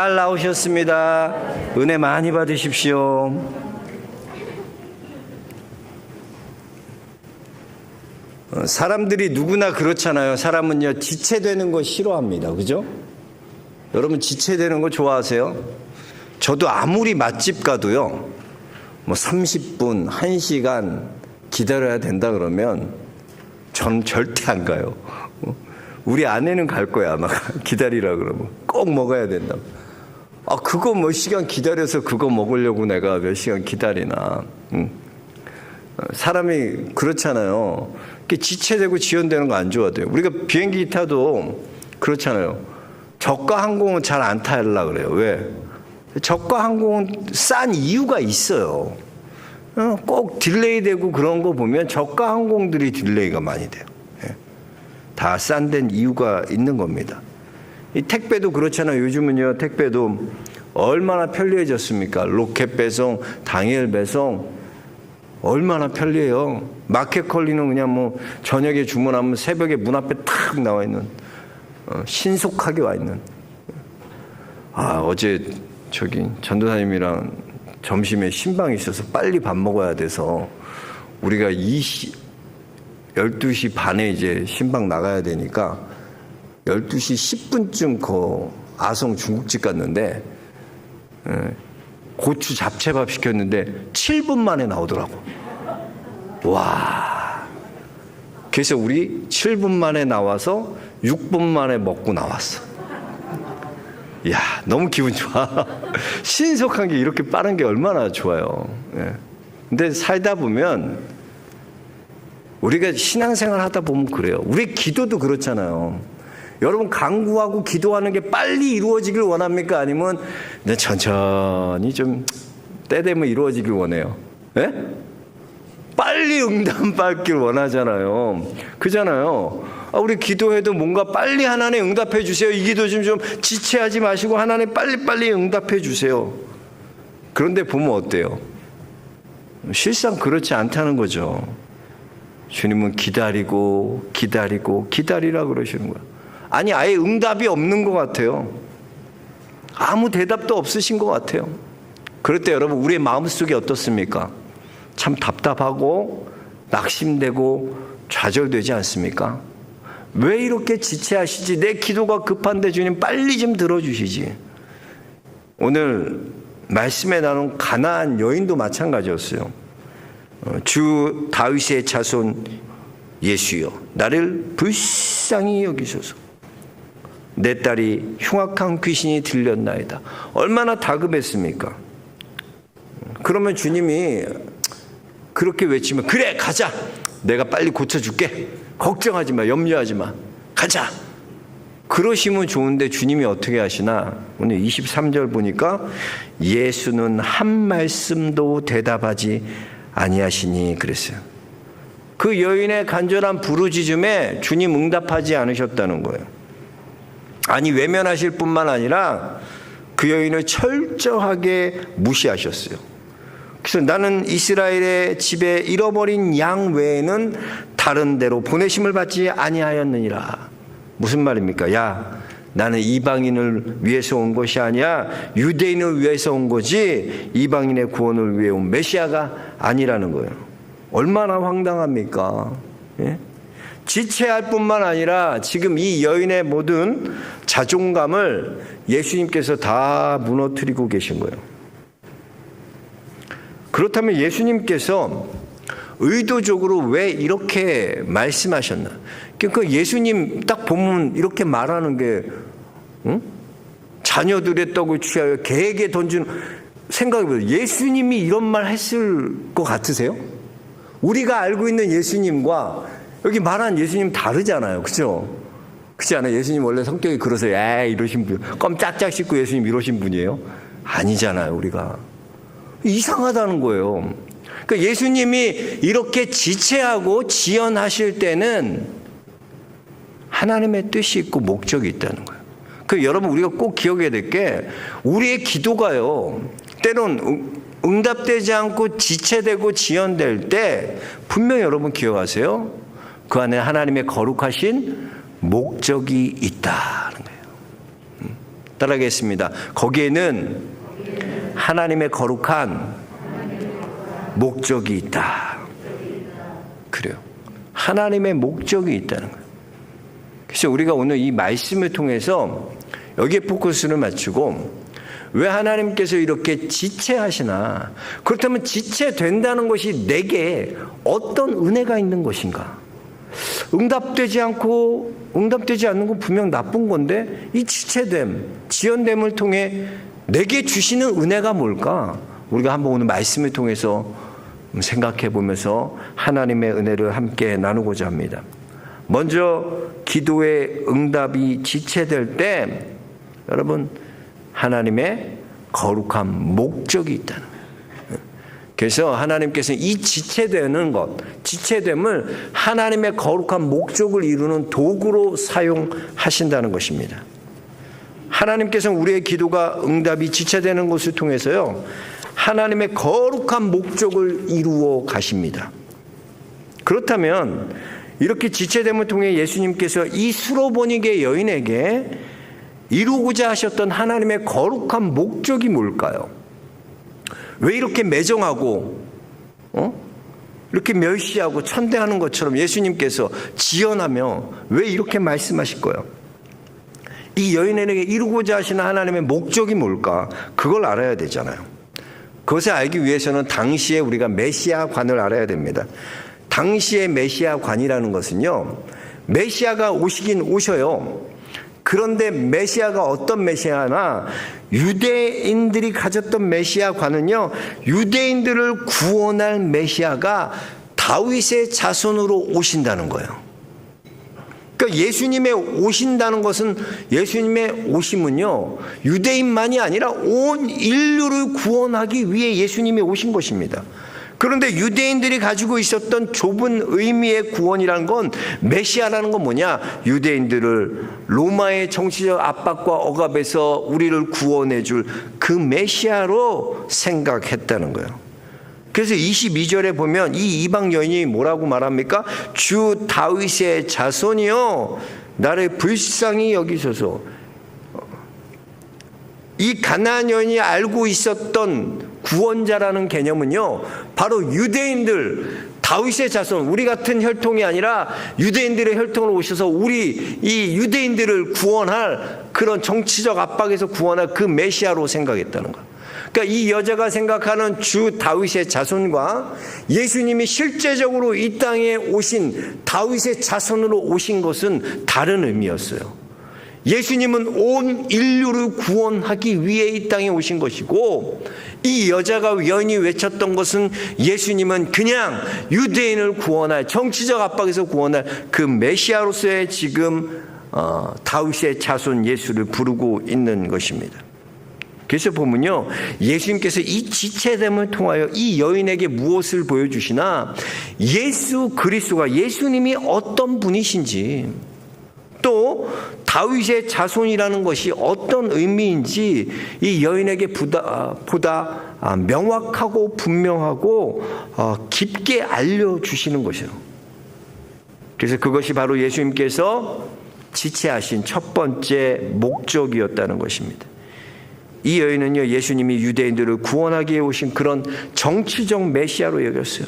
잘 나오셨습니다. 은혜 많이 받으십시오. 사람들이 누구나 그렇잖아요. 사람은요, 지체되는 거 싫어합니다. 그죠? 여러분 지체되는 거 좋아하세요? 저도 아무리 맛집 가도요, 뭐 30분, 1시간 기다려야 된다 그러면 전 절대 안 가요. 우리 아내는 갈 거야, 아마. 기다리라 그러면. 꼭 먹어야 된다. 그거 몇 시간 기다려서 그거 먹으려고 내가 몇 시간 기다리나. 사람이 그렇잖아요. 지체되고 지연되는 거 안 좋아해요. 우리가 비행기 타도 그렇잖아요. 저가 항공은 잘 안 타려고 그래요. 왜? 저가 항공은 싼 이유가 있어요. 꼭 딜레이 되고 그런 거 보면 저가 항공들이 딜레이가 많이 돼요. 다 싼 데는 이유가 있는 겁니다. 이 택배도 그렇잖아요. 요즘은요, 택배도 얼마나 편리해졌습니까? 로켓 배송, 당일 배송, 얼마나 편리해요. 마켓컬리는 그냥 뭐 저녁에 주문하면 새벽에 문 앞에 탁 나와 있는, 신속하게 와 있는. 어제 전도사님이랑 점심에 신방이 있어서 빨리 밥 먹어야 돼서 우리가 12시 반에 이제 신방 나가야 되니까 12시 10분쯤 그 아성 중국집 갔는데 고추 잡채밥 시켰는데 7분 만에 나오더라고. 와. 그래서 우리 7분 만에 나와서 6분 만에 먹고 나왔어. 이야, 너무 기분 좋아. 신속한 게 이렇게 빠른 게 얼마나 좋아요. 근데 살다 보면 우리가 신앙생활 하다 보면 그래요. 우리 기도도 그렇잖아요. 여러분 간구하고 기도하는 게 빨리 이루어지길 원합니까? 아니면 천천히 좀 때 되면 이루어지길 원해요? 네? 빨리 응답받길 원하잖아요. 그잖아요. 우리 기도해도 뭔가 빨리 하나님 응답해 주세요. 이 기도 좀 지체하지 마시고 하나님 빨리 응답해 주세요. 그런데 보면 어때요? 실상 그렇지 않다는 거죠. 주님은 기다리라 그러시는 거예요. 아니, 아예 응답이 없는 것 같아요. 아무 대답도 없으신 것 같아요. 그럴 때 여러분, 우리의 마음속이 어떻습니까? 참 답답하고 낙심되고 좌절되지 않습니까? 왜 이렇게 지체하시지? 내 기도가 급한데 주님 빨리 좀 들어주시지. 오늘 말씀에 나눈 가나안 여인도 마찬가지였어요. 주 다윗의 자손 예수여, 나를 불쌍히 여기소서. 내 딸이 흉악한 귀신이 들렸나이다. 얼마나 다급했습니까? 그러면 주님이 그렇게 외치면, 그래 가자, 내가 빨리 고쳐줄게, 걱정하지 마, 염려하지 마, 가자. 그러시면 좋은데 주님이 어떻게 하시나? 오늘 23절 보니까 예수는 한 말씀도 대답하지 아니하시니 그랬어요. 그 여인의 간절한 부르짖음에 주님 응답하지 않으셨다는 거예요. 아니, 외면하실 뿐만 아니라 그 여인을 철저하게 무시하셨어요. 그래서 나는 이스라엘의 집에 잃어버린 양 외에는 다른 데로 보내심을 받지 아니하였느니라. 무슨 말입니까? 야, 나는 이방인을 위해서 온 것이 아니야, 유대인을 위해서 온 거지 이방인의 구원을 위해 온 메시아가 아니라는 거예요. 얼마나 황당합니까? 예? 지체할 뿐만 아니라 지금 이 여인의 모든 자존감을 예수님께서 다 무너뜨리고 계신 거예요. 그렇다면 예수님께서 의도적으로 왜 이렇게 말씀하셨나? 그러니까 예수님 딱 보면 이렇게 말하는 게, 자녀들의 떡을 취하여 개에게 던지는, 생각해보세요. 예수님이 이런 말 했을 것 같으세요? 우리가 알고 있는 예수님과 여기 말한 예수님 다르잖아요. 그죠? 그렇지 않아요? 예수님 원래 성격이 그러세요. 이러신 분, 껌 짝짝 씹고 예수님 이러신 분이에요? 아니잖아요, 우리가. 이상하다는 거예요. 그러니까 예수님이 이렇게 지체하고 지연하실 때는 하나님의 뜻이 있고 목적이 있다는 거예요. 그 여러분, 우리가 꼭 기억해야 될 게, 우리의 기도가요, 때론 응답되지 않고 지체되고 지연될 때 분명히 여러분 기억하세요. 그 안에 하나님의 거룩하신 목적이 있다는 거예요. 따라하겠습니다. 거기에는 하나님의 거룩한 목적이 있다. 그래요. 하나님의 목적이 있다는 거예요. 그래서 우리가 오늘 이 말씀을 통해서 여기에 포커스를 맞추고 왜 하나님께서 이렇게 지체하시나? 그렇다면 지체된다는 것이 내게 어떤 은혜가 있는 것인가? 응답되지 않는 건 분명 나쁜 건데 이 지체됨, 지연됨을 통해 내게 주시는 은혜가 뭘까? 우리가 한번 오늘 말씀을 통해서 생각해 보면서 하나님의 은혜를 함께 나누고자 합니다. 먼저 기도의 응답이 지체될 때 여러분 하나님의 거룩한 목적이 있다는 거예요. 그래서 하나님께서 이 지체됨을 하나님의 거룩한 목적을 이루는 도구로 사용하신다는 것입니다. 하나님께서는 우리의 기도가 응답이 지체되는 것을 통해서요, 하나님의 거룩한 목적을 이루어 가십니다. 그렇다면 이렇게 지체됨을 통해 예수님께서 이 수로보니게 여인에게 이루고자 하셨던 하나님의 거룩한 목적이 뭘까요? 왜 이렇게 매정하고 이렇게 멸시하고 천대하는 것처럼 예수님께서 지연하며 왜 이렇게 말씀하실 거예요? 이 여인에게 이루고자 하시는 하나님의 목적이 뭘까? 그걸 알아야 되잖아요. 그것을 알기 위해서는 당시에 우리가 메시아관을 알아야 됩니다. 당시의 메시아관이라는 것은요, 메시아가 오시긴 오셔요. 그런데 메시아가 어떤 메시아나 유대인들이 가졌던 메시아관은요, 유대인들을 구원할 메시아가 다윗의 자손으로 오신다는 거예요. 그러니까 예수님의 오신다는 것은, 예수님의 오심은요, 유대인만이 아니라 온 인류를 구원하기 위해 예수님이 오신 것입니다. 그런데 유대인들이 가지고 있었던 좁은 의미의 구원이라는 건, 메시아라는 건 뭐냐? 유대인들을 로마의 정치적 압박과 억압에서 우리를 구원해 줄 그 메시아로 생각했다는 거예요. 그래서 22절에 보면 이 이방 여인이 뭐라고 말합니까? 주 다윗의 자손이요, 나를 불쌍히 여기소서. 이 가나안 여인이 알고 있었던 구원자라는 개념은요, 바로 유대인들, 다윗의 자손, 우리 같은 혈통이 아니라 유대인들의 혈통으로 오셔서 우리 이 유대인들을 구원할, 그런 정치적 압박에서 구원할 그 메시아로 생각했다는 거예요. 그러니까 이 여자가 생각하는 주 다윗의 자손과 예수님이 실제적으로 이 땅에 오신 다윗의 자손으로 오신 것은 다른 의미였어요. 예수님은 온 인류를 구원하기 위해 이 땅에 오신 것이고, 이 여인이 외쳤던 것은 예수님은 그냥 유대인을 구원할, 정치적 압박에서 구원할 그 메시아로서의 지금 다윗의 자손 예수를 부르고 있는 것입니다. 그래서 보면요, 예수님께서 이 지체됨을 통하여 이 여인에게 무엇을 보여주시나, 예수 그리스도가, 예수님이 어떤 분이신지, 또 다윗의 자손이라는 것이 어떤 의미인지 이 여인에게 보다 명확하고 분명하고 깊게 알려주시는 것이에요. 그래서 그것이 바로 예수님께서 지체하신 첫 번째 목적이었다는 것입니다. 이 여인은요, 예수님이 유대인들을 구원하기 위해 오신 그런 정치적 메시아로 여겼어요.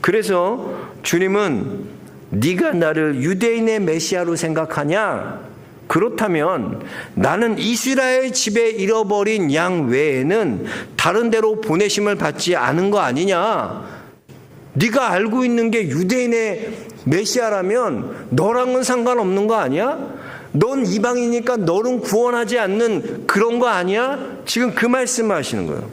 그래서 주님은 네가 나를 유대인의 메시아로 생각하냐? 그렇다면 나는 이스라엘 집에 잃어버린 양 외에는 다른 데로 보내심을 받지 않은 거 아니냐? 네가 알고 있는 게 유대인의 메시아라면 너랑은 상관없는 거 아니야? 넌 이방이니까 너는 구원하지 않는 그런 거 아니야? 지금 그 말씀을 하시는 거예요.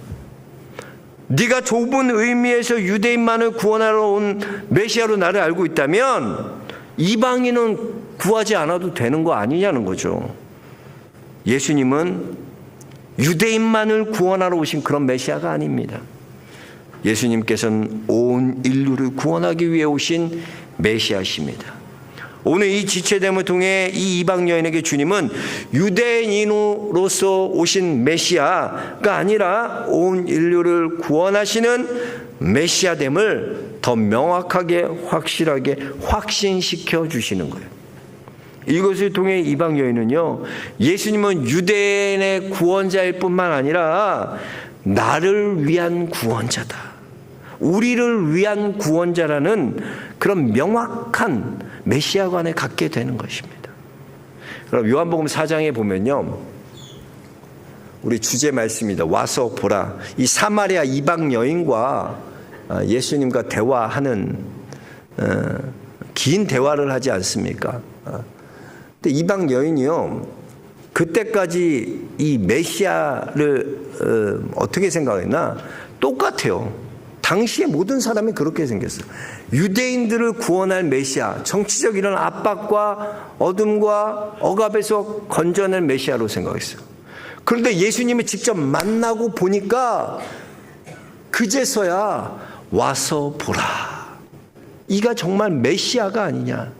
네가 좁은 의미에서 유대인만을 구원하러 온 메시아로 나를 알고 있다면 이방인은 구하지 않아도 되는 거 아니냐는 거죠. 예수님은 유대인만을 구원하러 오신 그런 메시아가 아닙니다. 예수님께서는 온 인류를 구원하기 위해 오신 메시아십니다. 오늘 이 지체됨을 통해 이 이방 여인에게 주님은 유대인으로서 오신 메시아가 아니라 온 인류를 구원하시는 메시아됨을 더 명확하게, 확실하게 확신시켜 주시는 거예요. 이것을 통해 이방 여인은요, 예수님은 유대인의 구원자일 뿐만 아니라 나를 위한 구원자다, 우리를 위한 구원자라는 그런 명확한 메시아관을 갖게 되는 것입니다. 그럼 요한복음 4장에 보면요, 우리 주제 말씀입니다. 와서 보라. 이 사마리아 이방 여인과 예수님과 대화하는 긴 대화를 하지 않습니까? 근데 이방 여인이요, 그때까지 이 메시아를 어떻게 생각했나? 똑같아요. 당시의 모든 사람이 그렇게 생겼어요. 유대인들을 구원할 메시아, 정치적 이런 압박과 어둠과 억압에서 건져낼 메시아로 생각했어요. 그런데 예수님이 직접 만나고 보니까 그제서야 와서 보라, 이가 정말 메시아가 아니냐.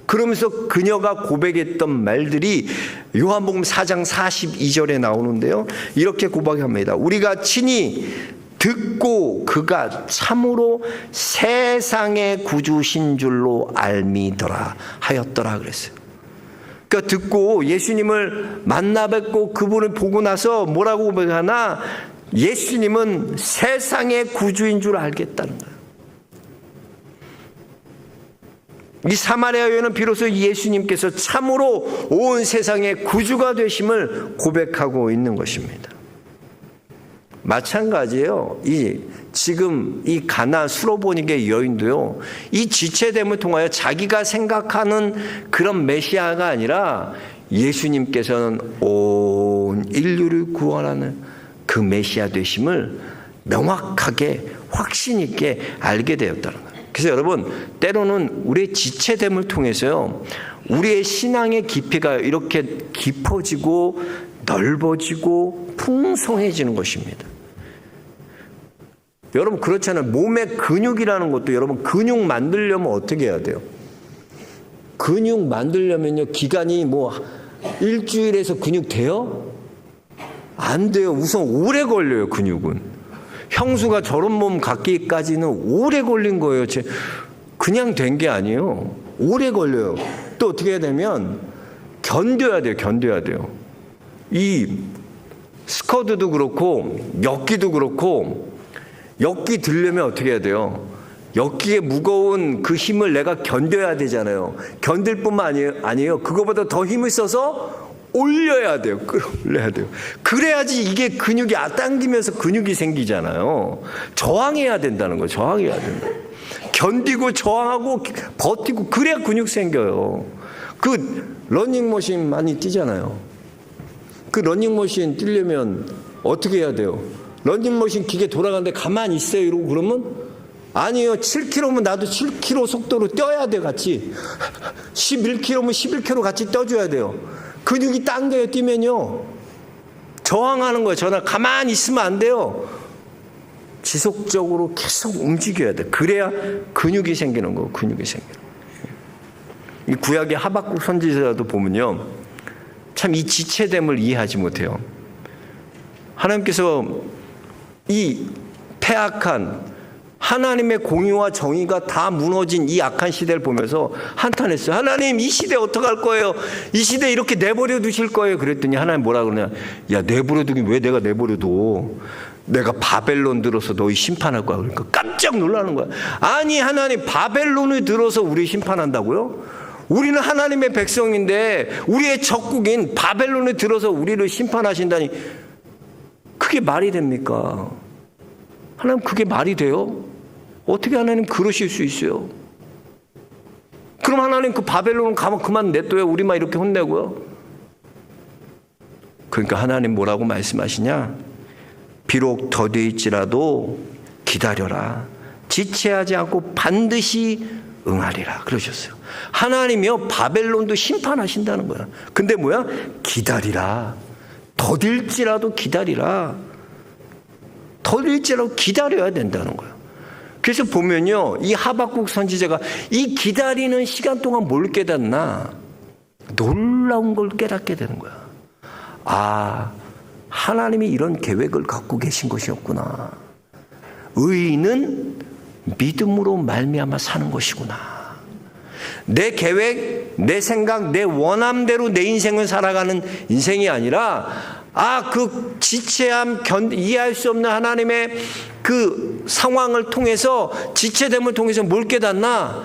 그러면서 그녀가 고백했던 말들이 요한복음 4장 42절에 나오는데요, 이렇게 고백합니다. 우리가 친히 듣고 그가 참으로 세상의 구주신 줄로 알미더라 하였더라 그랬어요. 그러니까 듣고 예수님을 만나 뵙고 그분을 보고 나서 뭐라고 고백하나? 예수님은 세상의 구주인 줄 알겠다는 거예요. 이 사마리아 여인은 비로소 예수님께서 참으로 온 세상의 구주가 되심을 고백하고 있는 것입니다. 마찬가지예요. 지금 이 가나 수로보니게 여인도요, 이 지체됨을 통하여 자기가 생각하는 그런 메시아가 아니라 예수님께서는 온 인류를 구원하는 그 메시아 되심을 명확하게 확신 있게 알게 되었다는 거예요. 그래서 여러분, 때로는 우리의 지체됨을 통해서요, 우리의 신앙의 깊이가 이렇게 깊어지고 넓어지고 풍성해지는 것입니다. 여러분, 그렇잖아요. 몸의 근육이라는 것도, 여러분, 근육 만들려면 어떻게 해야 돼요? 근육 만들려면요, 기간이 뭐 일주일에서 근육 돼요? 안 돼요. 우선 오래 걸려요. 근육은. 형수가 저런 몸 갖기까지는 오래 걸린 거예요. 그냥 된 게 아니에요. 오래 걸려요. 또 어떻게 해야 되면 견뎌야 돼요. 견뎌야 돼요. 이 스쿼드도 그렇고 역기도 그렇고, 역기 들려면 어떻게 해야 돼요? 역기의 무거운 그 힘을 내가 견뎌야 되잖아요. 견딜 뿐만 아니에요. 그거보다 더 힘을 써서 올려야 돼요. 끌어올려야 돼요. 그래야지 이게 근육이 당기면서 근육이 생기잖아요. 저항해야 된다는 거예요. 저항해야 된다. 견디고 저항하고 버티고, 그래야 근육 생겨요. 그 러닝머신 많이 뛰잖아요. 그 러닝머신 뛰려면 어떻게 해야 돼요? 러닝머신 기계 돌아가는데 가만히 있어요 이러고 그러면? 아니에요. 7km면 나도 7km 속도로 뛰어야 돼. 같이 11km면 11km 같이 뛰어줘야 돼요. 근육이 당겨요. 뛰면요, 저항하는 거예요. 저는 가만히 있으면 안 돼요. 지속적으로 계속 움직여야 돼. 그래야 근육이 생기는 거예요. 근육이 생기는 거예요. 이 구약의 하박국 선지자도 보면요, 참 이 지체됨을 이해하지 못해요. 하나님께서 이 패악한 하나님의 공의와 정의가 다 무너진 이 악한 시대를 보면서 한탄했어요. 하나님, 이 시대 어떡할 거예요? 이 시대 이렇게 내버려 두실 거예요? 그랬더니 하나님 뭐라 그러냐? 야, 내버려 두긴 왜 내가 내버려 둬? 내가 바벨론 들어서 너희 심판할 거야. 그러니까 깜짝 놀라는 거야. 아니, 하나님, 바벨론을 들어서 우리 심판한다고요? 우리는 하나님의 백성인데 우리의 적국인 바벨론을 들어서 우리를 심판하신다니, 그게 말이 됩니까? 하나님, 그게 말이 돼요? 어떻게 하나님 그러실 수 있어요? 그럼 하나님 그 바벨론은 가면 그만 냅둬요? 우리만 이렇게 혼내고요? 그러니까 하나님 뭐라고 말씀하시냐? 비록 더디일지라도 기다려라. 지체하지 않고 반드시 응하리라 그러셨어요. 하나님이요, 바벨론도 심판하신다는 거야. 근데 뭐야? 기다리라. 더딜지라도 기다리라. 더딜지라도 기다려야 된다는 거야. 그래서 보면요, 이 하박국 선지자가 이 기다리는 시간 동안 뭘 깨닫나? 놀라운 걸 깨닫게 되는 거야. 아, 하나님이 이런 계획을 갖고 계신 것이었구나. 의인은 믿음으로 말미암아 사는 것이구나. 내 계획, 내 생각, 내 원함대로 내 인생을 살아가는 인생이 아니라 그 지체함, 이해할 수 없는 하나님의 그 상황을 통해서, 지체됨을 통해서 뭘 깨닫나?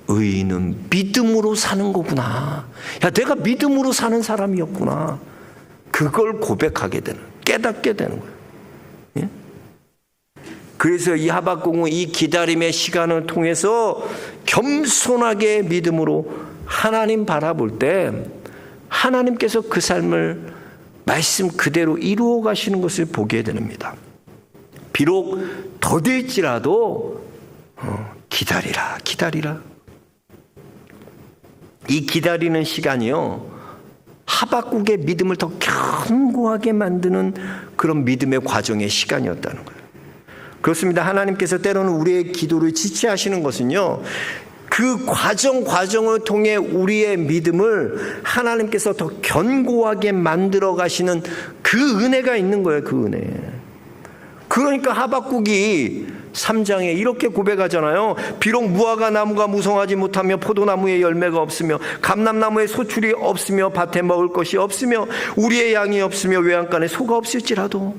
의인은 믿음으로 사는 거구나. 야, 내가 믿음으로 사는 사람이었구나. 그걸 고백하게 되는, 깨닫게 되는 거예요. 예? 그래서 이 하박국은 이 기다림의 시간을 통해서 겸손하게 믿음으로 하나님 바라볼 때 하나님께서 그 삶을 말씀 그대로 이루어 가시는 것을 보게 됩니다. 비록 더딜지라도 기다리라, 기다리라. 이 기다리는 시간이요, 하박국의 믿음을 더 견고하게 만드는 그런 믿음의 과정의 시간이었다는 거예요. 그렇습니다. 하나님께서 때로는 우리의 기도를 지체하시는 것은요, 그 과정을 통해 우리의 믿음을 하나님께서 더 견고하게 만들어 가시는 그 은혜가 있는 거예요. 그 은혜. 그러니까 하박국이 3장에 이렇게 고백하잖아요. 비록 무화과 나무가 무성하지 못하며 포도나무에 열매가 없으며 감람나무에 소출이 없으며 밭에 먹을 것이 없으며 우리의 양이 없으며 외양간에 소가 없을지라도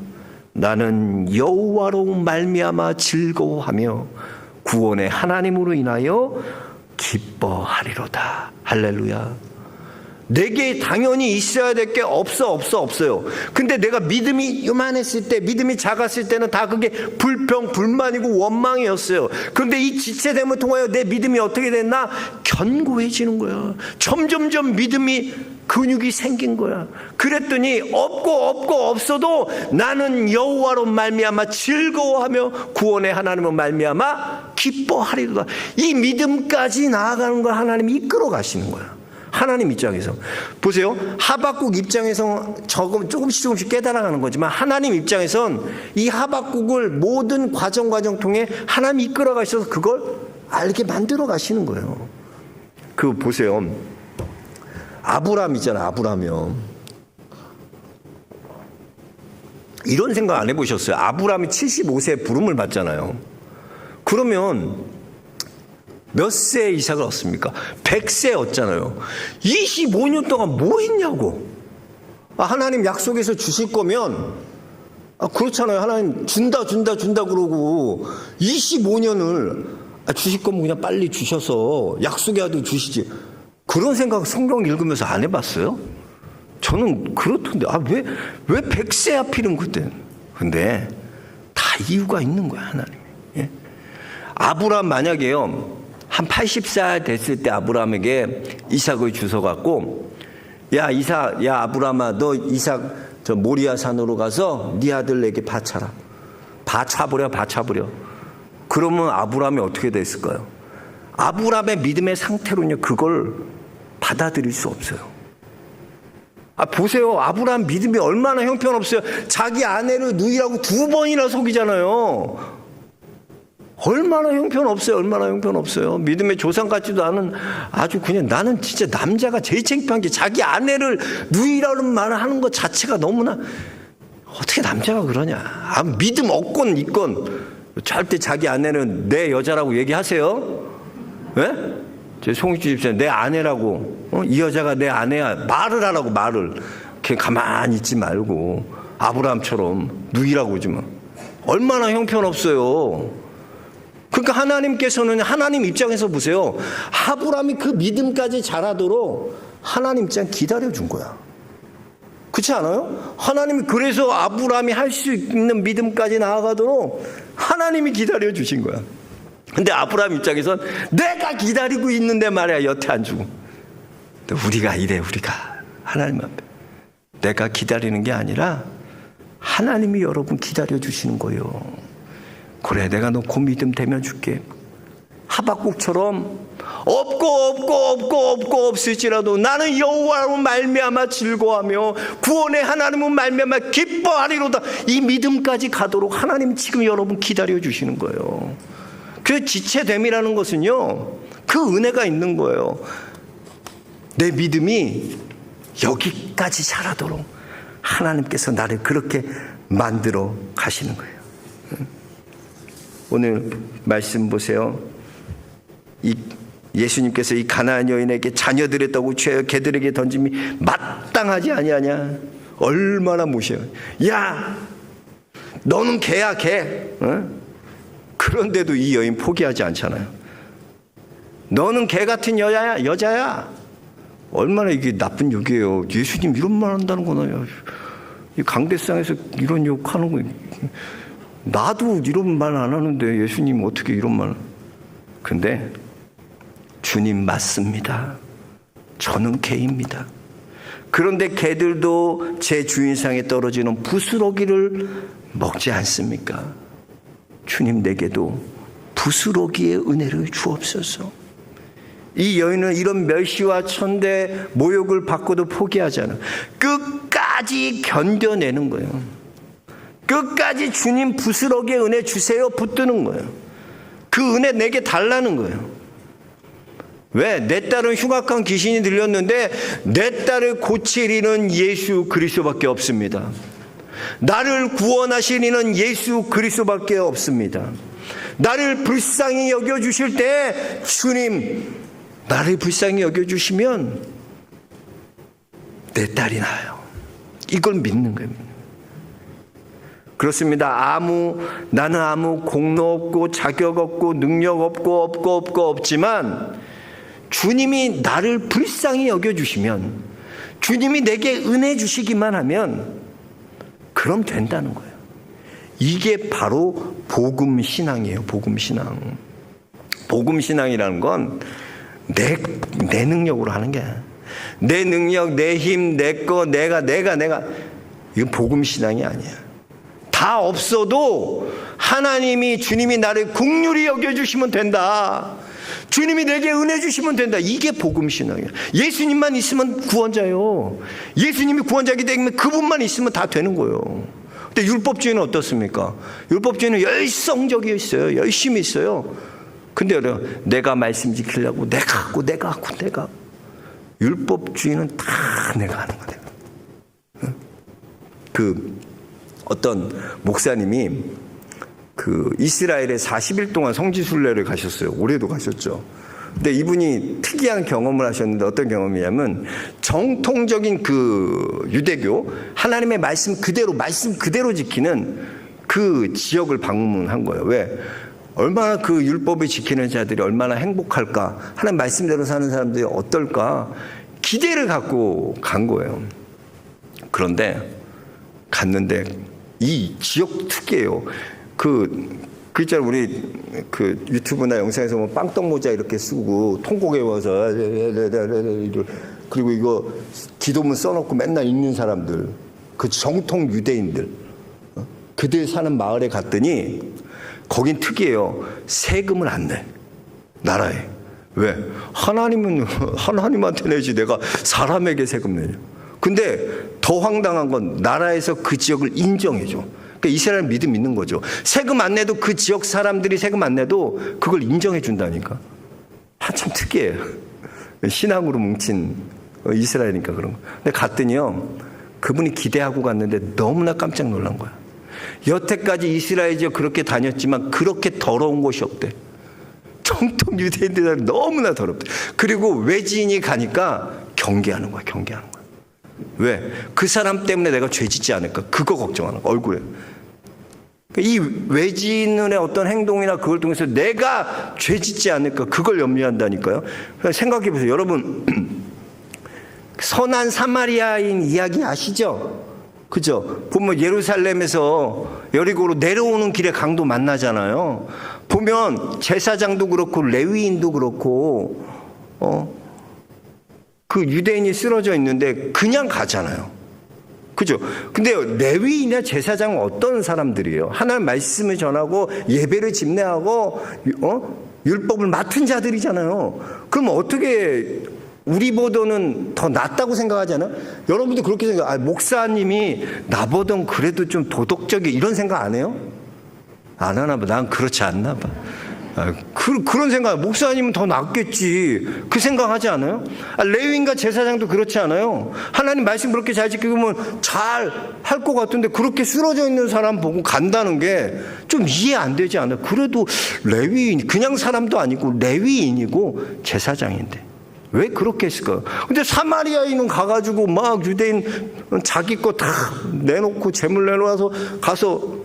나는 여호와로 말미암아 즐거워하며 구원의 하나님으로 인하여 기뻐하리로다. 할렐루야. 내게 당연히 있어야 될 게 없어요. 근데 내가 믿음이 요만했을 때, 믿음이 작았을 때는 다 그게 불평, 불만이고 원망이었어요. 그런데 이 지체됨을 통하여 내 믿음이 어떻게 됐나? 견고해지는 거야. 점점점 믿음이, 근육이 생긴 거야. 그랬더니 없어도 나는 여호와로 말미암아 즐거워하며 구원의 하나님으로 말미암아 기뻐하리로다. 이 믿음까지 나아가는 걸 하나님이 이끌어 가시는 거야. 하나님 입장에서 보세요. 하박국 입장에서 조금씩 깨달아가는 거지만 하나님 입장에선 이 하박국을 모든 과정 통해 하나님이 이끌어 가셔서 그걸 알게 만들어 가시는 거예요. 그 보세요. 아브라함 있잖아요. 아브라함이요. 이런 생각 안 해보셨어요? 아브라함이 75세에 부름을 받잖아요. 그러면 몇 세에 이삭을 얻습니까? 100세에 얻잖아요. 25년 동안 뭐 했냐고. 하나님 약속해서 주실 거면, 그렇잖아요. 하나님 준다 그러고 25년을 주실 거면 그냥 빨리 주셔서 약속이라도 주시지. 그런 생각 성경 읽으면서 안 해봤어요? 저는 그렇던데. 왜 100세 하필은 그때? 근데 다 이유가 있는 거야, 하나님이. 예? 아브라함 만약에요, 한 80살 됐을 때 아브라함에게 이삭을 주워갖고, 야 아브라함아, 너 이삭 저 모리아 산으로 가서 네 아들 내게 바쳐라. 바쳐버려. 그러면 아브라함이 어떻게 됐을까요? 아브라함의 믿음의 상태로는요, 그걸 받아들일 수 없어요. 보세요. 아브라함 믿음이 얼마나 형편없어요. 자기 아내를 누이라고 2번이나 속이잖아요. 얼마나 형편없어요. 믿음의 조상 같지도 않은 아주 그냥, 나는 진짜 남자가 제일 창피한 게 자기 아내를 누이라는 말을 하는 것 자체가 너무나, 어떻게 남자가 그러냐. 믿음 없건 있건 절대 자기 아내는 내 여자라고 얘기하세요. 왜? 제 송희주 집사님, 내 아내라고, 이 여자가 내 아내야, 말을 하라고, 말을. 그냥 가만히 있지 말고 아브라함처럼 누이라고 하지 마. 얼마나 형편없어요. 그러니까 하나님께서는, 하나님 입장에서 보세요. 아브라함이 그 믿음까지 자라도록 하나님 입장 기다려준 거야. 그렇지 않아요? 하나님이 그래서 아브라함이 할 수 있는 믿음까지 나아가도록 하나님이 기다려주신 거야. 근데 아브라함 입장에선 내가 기다리고 있는데 말이야, 여태 안 주고. 근데 우리가 하나님 앞에 내가 기다리는 게 아니라 하나님이 여러분 기다려주시는 거예요. 그래, 내가 너 그 믿음 되면 줄게. 하박국처럼 없을지라도 나는 여호와로 말미암아 즐거워하며 구원의 하나님은 말미암아 기뻐하리로다. 이 믿음까지 가도록 하나님 지금 여러분 기다려 주시는 거예요. 그 지체됨이라는 것은요, 그 은혜가 있는 거예요. 내 믿음이 여기까지 자라도록 하나님께서 나를 그렇게 만들어 가시는 거예요. 오늘 말씀 보세요. 이 예수님께서 이 가나안 여인에게 자녀들의 떡을 취하여 개들에게 던짐이 마땅하지 아니하냐. 얼마나 무시해요. 야, 너는 개야, 개. 어? 그런데도 이 여인 포기하지 않잖아요. 너는 개 같은 여자야. 얼마나 이게 나쁜 욕이에요. 예수님 이런 말 한다는 거나요. 이 강대상에서 이런 욕하는 거. 나도 이런 말 안 하는데 예수님 어떻게 이런 말. 근데 주님 맞습니다. 저는 개입니다. 그런데 개들도 제 주인상에 떨어지는 부스러기를 먹지 않습니까? 주님 내게도 부스러기의 은혜를 주옵소서. 이 여인은 이런 멸시와 천대 모욕을 받고도 포기하지 않아. 끝까지 견뎌내는 거예요. 끝까지 주님 부스러기의 은혜 주세요 붙드는 거예요. 그 은혜 내게 달라는 거예요. 왜? 내 딸은 흉악한 귀신이 들렸는데 내 딸을 고칠 이는 예수 그리스도밖에 없습니다. 나를 구원하실 이는 예수 그리스도밖에 없습니다. 나를 불쌍히 여겨주실 때 주님 나를 불쌍히 여겨주시면 내 딸이 나아요. 이걸 믿는 거예요. 그렇습니다. 나는 아무 공로 없고 자격 없고 능력 없지만 주님이 나를 불쌍히 여겨주시면, 주님이 내게 은혜 주시기만 하면 그럼 된다는 거예요. 이게 바로 복음신앙이에요. 복음신앙. 복음신앙이라는 건 내 능력으로 하는 게 아니야. 내 능력, 내 힘, 내 거, 내가 이건 복음신앙이 아니야. 다 없어도 하나님이, 주님이 나를 긍휼히 여겨주시면 된다. 주님이 내게 은혜 주시면 된다. 이게 복음신앙이야. 예수님만 있으면 구원자요. 예수님이 구원자이기 때문에 그분만 있으면 다 되는 거예요. 근데 율법주의는 어떻습니까? 율법주의는 열성적이 있어요. 열심히 있어요. 근데 내가 말씀 지키려고 내가 율법주의는 다 내가 하는 거예요. 어떤 목사님이 이스라엘에 40일 동안 성지순례를 가셨어요. 올해도 가셨죠. 근데 이분이 특이한 경험을 하셨는데 어떤 경험이냐면 정통적인 유대교 하나님의 말씀 그대로 지키는 그 지역을 방문한 거예요. 왜? 얼마나 그 율법을 지키는 자들이 얼마나 행복할까, 하나님 말씀대로 사는 사람들이 어떨까 기대를 갖고 간 거예요. 그런데 갔는데 이 지역 특이해요. 있잖아요. 우리 유튜브나 영상에서 뭐 빵떡 모자 이렇게 쓰고 통곡에 와서 그리고 이거 기도문 써놓고 맨날 읽는 사람들, 그 정통 유대인들, 그들 사는 마을에 갔더니 거긴 특이해요. 세금을 안 내. 나라에. 왜? 하나님한테 내지 내가 사람에게 세금 내냐. 근데 더 황당한 건 나라에서 그 지역을 인정해줘. 그러니까 이스라엘 믿음 있는 거죠. 세금 안 내도 그 지역 사람들이 세금 안 내도 그걸 인정해 준다니까. 한참 특이해요. 신앙으로 뭉친 이스라엘이니까 그런 거. 근데 갔더니요, 그분이 기대하고 갔는데 너무나 깜짝 놀란 거야. 여태까지 이스라엘 지역 그렇게 다녔지만 그렇게 더러운 곳이 없대. 정통 유대인들 너무나 더럽대. 그리고 외지인이 가니까 경계하는 거야. 왜? 그 사람 때문에 내가 죄 짓지 않을까? 그거 걱정하는 거야. 얼굴에. 이 외지인의 어떤 행동이나 그걸 통해서 내가 죄 짓지 않을까? 그걸 염려한다니까요. 생각해 보세요. 여러분, 선한 사마리아인 이야기 아시죠? 그죠? 보면 예루살렘에서 여리고로 내려오는 길에 강도 만나잖아요. 보면 제사장도 그렇고 레위인도 그렇고 그 유대인이 쓰러져 있는데 그냥 가잖아요. 그죠? 근데 레위인이나 제사장은 어떤 사람들이에요? 하나님 말씀을 전하고 예배를 집례하고 율법을 맡은 자들이잖아요. 그럼 어떻게 우리보다는 더 낫다고 생각하잖아요. 여러분도 그렇게 생각해요. 목사님이 나보단 그래도 좀 도덕적이 이런 생각 안 해요? 안 하나 봐. 난 그렇지 않나 봐. 그런 생각, 목사님은 더 낫겠지. 그 생각하지 않아요? 레위인과 제사장도 그렇지 않아요? 하나님 말씀 그렇게 잘 지키면 잘 할 것 같은데 그렇게 쓰러져 있는 사람 보고 간다는 게 좀 이해 안 되지 않아요? 그래도 레위인, 그냥 사람도 아니고 레위인이고 제사장인데 왜 그렇게 했을까요? 근데 사마리아인은 가가지고 막 유대인 자기 거 다 내놓고 재물 내놓아서 가서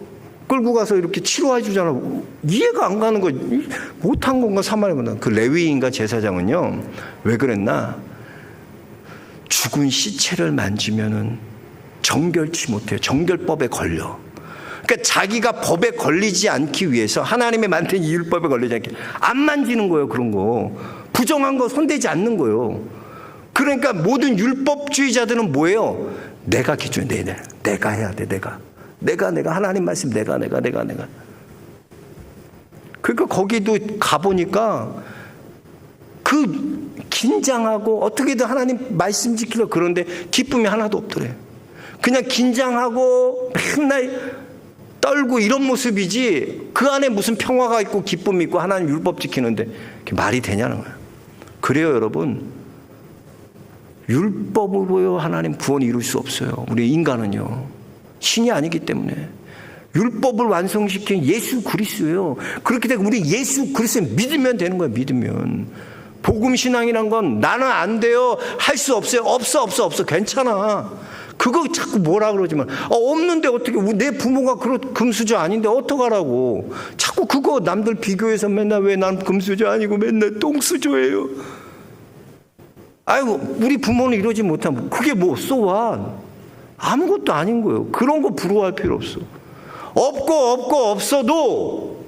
끌고 가서 이렇게 치료해 주잖아. 이해가 안 가는 거. 못한 건가 사마리아인은. 그 레위인과 제사장은요 왜 그랬나? 죽은 시체를 만지면은 정결치 못해요. 정결법에 걸려. 그러니까 자기가 법에 걸리지 않기 위해서, 하나님의 만든 이 율법에 걸리지 않게 안 만지는 거예요. 그런 거 부정한 거 손대지 않는 거예요. 그러니까 모든 율법주의자들은 뭐예요? 내가 기준에 내가 해야 돼. 내가 하나님 말씀 내가. 그러니까 거기도 가보니까 그 긴장하고 어떻게든 하나님 말씀 지키려고 그런데 기쁨이 하나도 없더래. 그냥 긴장하고 맨날 떨고 이런 모습이지 그 안에 무슨 평화가 있고 기쁨이 있고 하나님 율법 지키는데 그게 말이 되냐는 거야. 그래요 여러분, 율법으로요 하나님 구원 이룰 수 없어요. 우리 인간은요 신이 아니기 때문에. 율법을 완성시킨 예수 그리스도예요. 그렇게 되고 우리 예수 그리스도 믿으면 되는 거예요. 믿으면. 복음 신앙이란 건 나는 안 돼요, 할 수 없어요, 없어 괜찮아. 그거 자꾸 뭐라 그러지만 없는데 어떻게, 내 부모가 금수저 아닌데 어떡하라고 자꾸 그거 남들 비교해서 맨날 왜 난 금수저 아니고 맨날 똥수저예요. 아이고 우리 부모는 이러지 못하면 그게 뭐 쏘와 아무것도 아닌 거예요. 그런 거 부러워할 필요 없어. 없어도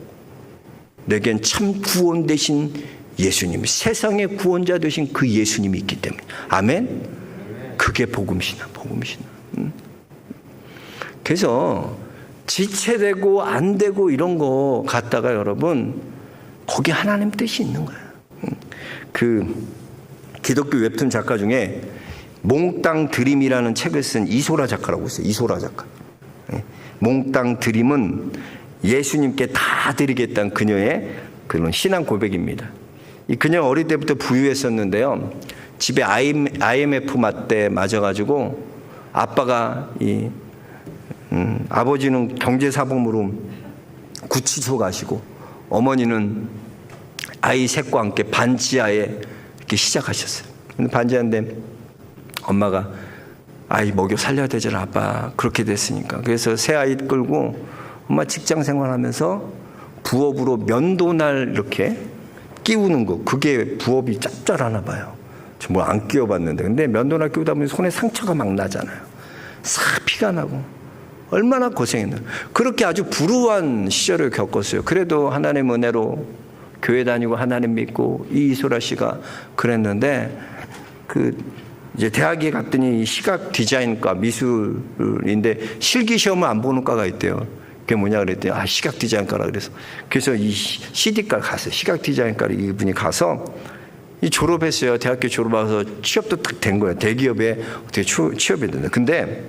내겐 참 구원 되신 예수님, 세상의 구원자 되신 그 예수님이 있기 때문에. 아멘. 그게 복음신앙. 그래서 지체되고 안 되고 이런 거 갖다가 여러분 거기 하나님 뜻이 있는 거예요. 그 기독교 웹툰 작가 중에 몽땅 드림이라는 책을 쓴 이소라 작가라고 있어요. 이소라 작가. 몽땅 드림은 예수님께 다 드리겠다는 그녀의 그런 신앙 고백입니다. 이 그녀 어릴 때부터 부유했었는데요. 집에 IMF 때 맞아가지고 아빠가 아버지는 경제사범으로 구치소 가시고 어머니는 아이 셋과 함께 반지하에 이렇게 시작하셨어요. 근데 반지하인데 엄마가 아이 먹여 살려야 되잖아 아빠, 그렇게 됐으니까. 그래서 새 아이 끌고 엄마 직장 생활하면서 부업으로 면도날 이렇게 끼우는 거, 그게 부업이 짭짤하나 봐요. 저 뭐 안 끼워봤는데. 근데 면도날 끼우다 보면 손에 상처가 막 나잖아요. 싹 피가 나고 얼마나 고생했나. 그렇게 아주 불우한 시절을 겪었어요. 그래도 하나님 은혜로 교회 다니고 하나님 믿고 이소라 씨가 그랬는데, 이제 대학에 갔더니 시각 디자인과 미술인데 실기 시험을 안 보는 과가 있대요. 그게 뭐냐 그랬더니 시각 디자인과라 그래서 이 CD과 갔어요. 시각 디자인과를 이분이 가서 졸업했어요. 대학교 졸업해서 취업도 딱 된 거예요. 대기업에 어떻게 취업이 됐는데, 근데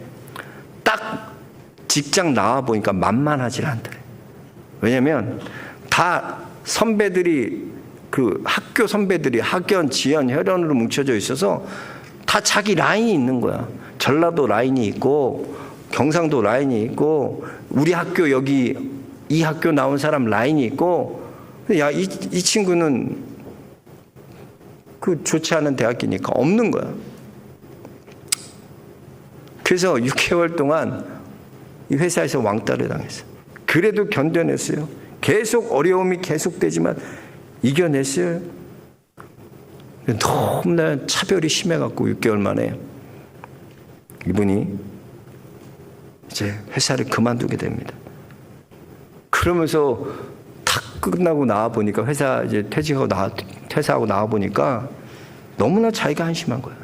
딱 직장 나와 보니까 만만하지 않더래. 왜냐면 다 선배들이 학교 선배들이 학연, 지연, 혈연으로 뭉쳐져 있어서 다 자기 라인이 있는 거야. 전라도 라인이 있고 경상도 라인이 있고 우리 학교 여기 이 학교 나온 사람 라인이 있고, 야, 이 친구는 좋지 않은 대학이니까 없는 거야. 그래서 6개월 동안 이 회사에서 왕따를 당했어요. 그래도 견뎌냈어요. 계속 어려움이 계속되지만 이겨냈어요. 너무나 차별이 심해갖고 6개월 만에 이분이 이제 회사를 그만두게 됩니다. 그러면서 탁 끝나고 나와 보니까 회사 이제 퇴사하고 나와 보니까 너무나 자기가 한심한 거야.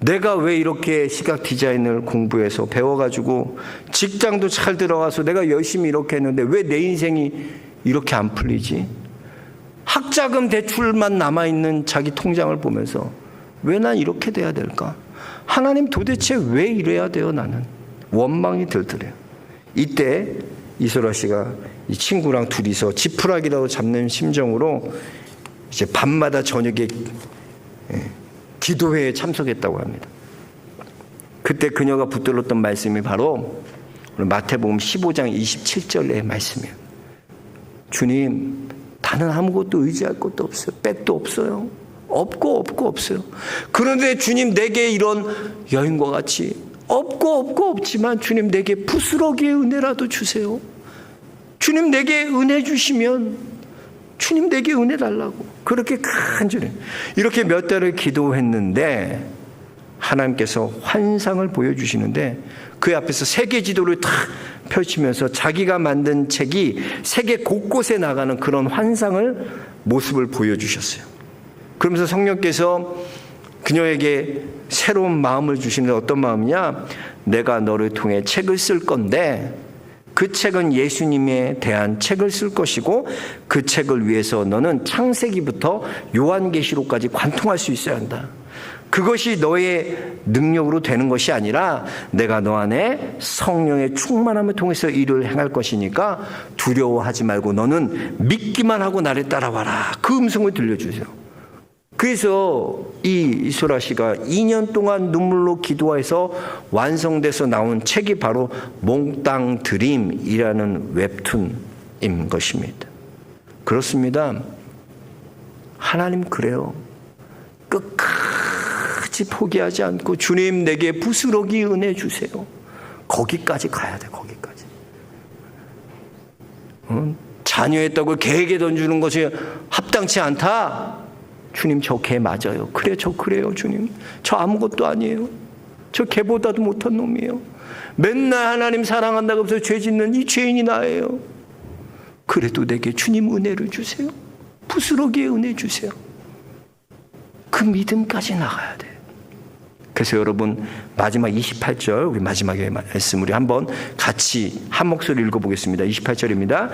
내가 왜 이렇게 시각 디자인을 공부해서 배워가지고 직장도 잘 들어가서 내가 열심히 이렇게 했는데 왜 내 인생이 이렇게 안 풀리지? 학자금 대출만 남아있는 자기 통장을 보면서 왜 난 이렇게 돼야 될까? 하나님 도대체 왜 이래야 돼요 나는? 원망이 들더래요. 이때 이소라 씨가 이 친구랑 둘이서 지푸라기라도 잡는 심정으로 이제 밤마다 저녁에 기도회에 참석했다고 합니다. 그때 그녀가 붙들었던 말씀이 바로 마태복음 15장 27절의 말씀이에요. 주님, 나는 아무것도 의지할 것도 없어요. 백도 없어요. 없어요. 그런데 주님, 내게 이런 여인과 같이 없지만 주님, 내게 부스러기의 은혜라도 주세요. 주님, 내게 은혜 주시면 주님, 내게 은혜 달라고 그렇게 간절히 이렇게 몇 달을 기도했는데 하나님께서 환상을 보여주시는데 그 앞에서 세계 지도를 탁 펼치면서 자기가 만든 책이 세계 곳곳에 나가는 그런 환상을 모습을 보여주셨어요. 그러면서 성령께서 그녀에게 새로운 마음을 주시는데 어떤 마음이냐? 내가 너를 통해 책을 쓸 건데 그 책은 예수님에 대한 책을 쓸 것이고 그 책을 위해서 너는 창세기부터 요한계시록까지 관통할 수 있어야 한다. 그것이 너의 능력으로 되는 것이 아니라 내가 너 안에 성령의 충만함을 통해서 일을 행할 것이니까 두려워하지 말고 너는 믿기만 하고 나를 따라와라. 그 음성을 들려주세요. 그래서 이 이소라 씨가 2년 동안 눈물로 기도해서 완성돼서 나온 책이 바로 몽땅 드림이라는 웹툰인 것입니다. 그렇습니다. 하나님 그래요. 끝까지 포기하지 않고 주님, 내게 부스러기 은혜 주세요. 거기까지 가야 돼. 거기까지. 자녀의 떡을 개에게 던지는 것이 합당치 않다. 주님, 저 개 맞아요. 그래, 저 그래요. 주님, 저 아무것도 아니에요. 저 개보다도 못한 놈이에요. 맨날 하나님 사랑한다고 해서 죄 짓는 이 죄인이 나예요. 그래도 내게 주님 은혜를 주세요. 부스러기의 은혜 주세요. 그 믿음까지 나가야 돼. 그래서 여러분, 마지막 28절, 우리 마지막에 말씀 우리 한번 같이 한 목소리 읽어보겠습니다. 28절입니다.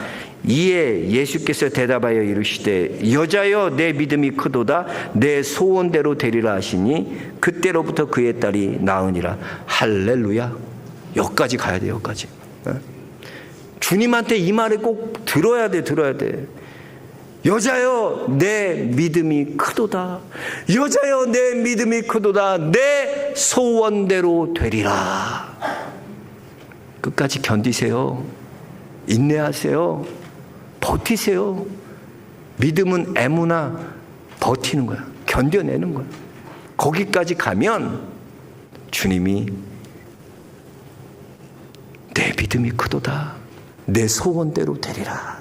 이에 예수께서 대답하여 이르시되 여자여, 내 믿음이 크도다. 내 소원대로 되리라 하시니 그때로부터 그의 딸이 나으니라. 할렐루야. 여기까지 가야 돼. 여기까지. 주님한테 이 말을 꼭 들어야 돼. 여자여, 내 믿음이 크도다. 여자여, 내 믿음이 크도다. 내 소원대로 되리라. 끝까지 견디세요. 인내하세요. 버티세요. 믿음은 애무나 버티는 거야. 견뎌내는 거야. 거기까지 가면 주님이 내 믿음이 크도다. 내 소원대로 되리라.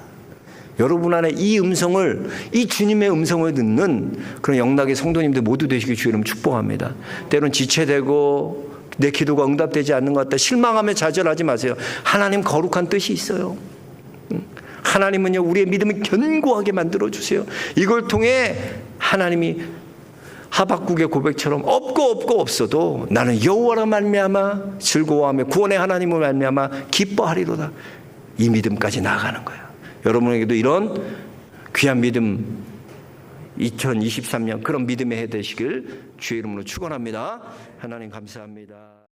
여러분 안에 이 음성을, 이 주님의 음성을 듣는 그런 영락의 성도님들 모두 되시길 주의 이름 축복합니다. 때론 지체되고 내 기도가 응답되지 않는 것 같다 실망하며 좌절하지 마세요. 하나님 거룩한 뜻이 있어요. 하나님은요, 우리의 믿음을 견고하게 만들어주세요. 이걸 통해 하나님이 하박국의 고백처럼 없고 없어도 나는 여호와로 말미암아 즐거워하며 구원의 하나님을 말미암아 기뻐하리로다. 이 믿음까지 나아가는 거예요. 여러분에게도 이런 귀한 믿음 2023년 그런 믿음의 해 되시길 주의 이름으로 축원합니다. 하나님 감사합니다.